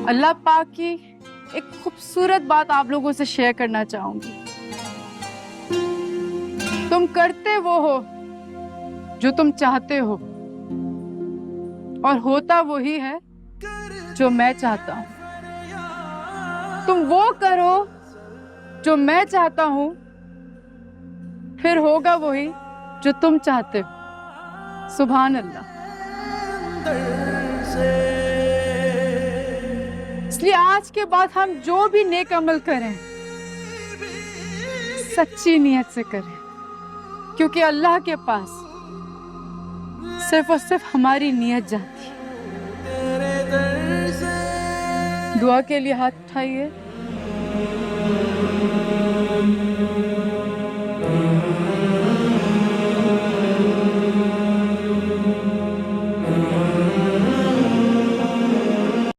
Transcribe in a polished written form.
अल्लाह पाक की एक खूबसूरत बात आप लोगों से शेयर करना चाहूंगी। तुम करते वो हो जो तुम चाहते हो, और होता वही है जो मैं चाहता हूं। तुम वो करो जो मैं चाहता हूं, फिर होगा वही जो तुम चाहते हो। सुभान अल्लाह। इसलिए आज के बाद हम जो भी नेक अमल करें सच्ची नीयत से करें, क्योंकि अल्लाह के पास सिर्फ और सिर्फ हमारी नीयत जाती है। दुआ के लिए हाथ उठाइए।